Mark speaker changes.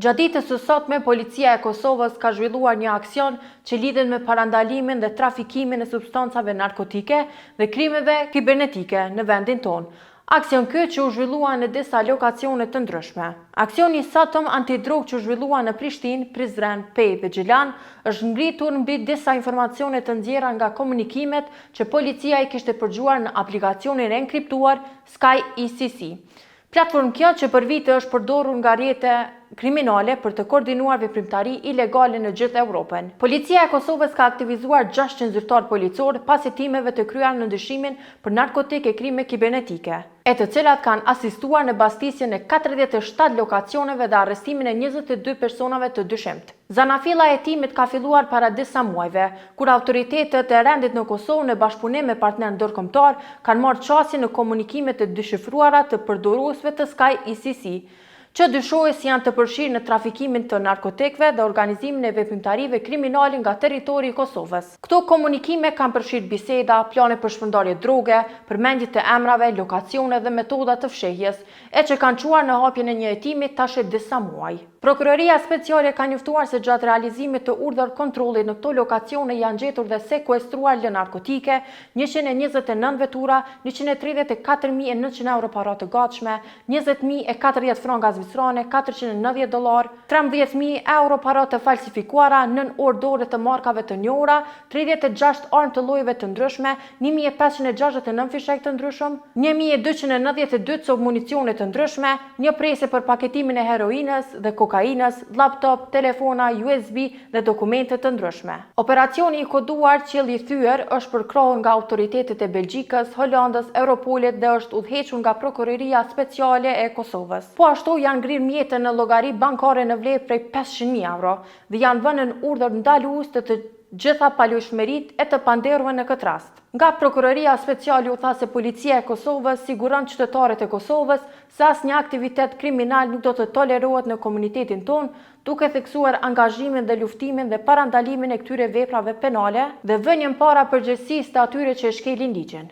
Speaker 1: Gjatë ditës së sotme, policia e Kosovës ka zhvilluar një aksion që lidhet me parandalimin dhe trafikimin e substancave narkotike dhe krimeve kibernetike në vendin tonë. Aksion ky që u zhvillua në disa lokacione të ndryshme. Aksioni Satëm antidrog që u zhvillua në Prishtinë, Prizren, Pejë dhe Gjilan është ngritur mbi disa informacione të nxjerra nga komunikimet që policia i kishte përgjuar në aplikacionin e enkriptuar Sky ECC. Platformë kjo që për vite është përdorur nga rrjete kriminale për të koordinuar veprimtari ilegale në gjithë Evropën. Policia e Kosovës ka aktivizuar 600 zyrtar policor pas hetimeve të kryer në ndryshimin për narkotikë e krime kibernetike, e të cilat kanë asistuar në mbastisjen e 47 lokacioneve dhe arrestimin e 22 personave të dyshimt. Zanafilla e hetimit ka filluar para disa muajve, kur autoritetet e rendit në Kosovë në bashkëpunim me partner ndërkombëtar kanë marrë qasje në komunikimet e dyshifruara të përdoruesve të Sky ECC, që dyshohet si janë të përfshirë në trafikimin të narkotikëve dhe organizimin e veprimtarive kriminale nga territori i Kosovës. Këto komunikime kanë përfshirë biseda, plane për shpërndarje droge, përmendje të emrave, lokacione dhe metoda të fshehjes, e që kanë çuar në hapjen e një hetimi tash e disa muaj. Prokuroria Speciale ka njoftuar se gjatë realizimit të urdhër kontrolli në këto lokacione janë gjetur dhe sekuestruar lë narkotike, 129 vetura, 134.900 euro para të gatshme, 20.040 franga zvistrane, $490, 13.000 euro para të falsifikuara, 9 orë dore të markave të njohura, 36 armë të llojeve të ndryshme, 1.569 fishek të ndryshëm, 1.292 copë municione të ndryshme, një prese për paketimin e heroinës dhe kokainës, laptop, telefona, USB dhe dokumente të ndryshme. Operacioni i koduar Qielli i Thyer është përkrahur nga autoritetet e Belgjikës, Holandës, Europolit dhe është udhëhequr nga Prokuroria Speciale e Kosovës. Po ashtu janë ngrirë mjete në llogari bankare në vlerë prej 500.000 euro dhe janë vënë në urdhër ndalues të gjitha palëshmëritë e të panderve në këtë rast. Nga Prokuroria Speciale u tha se policia e Kosovës siguron qytetarët e Kosovës se asnjë aktivitet kriminal nuk do të tolerohet në komunitetin tonë, duke theksuar angazhimin dhe luftimin dhe parandalimin e këtyre veprave penale dhe vënien para përgjegjësisë të atyre që e shkelin ligjin.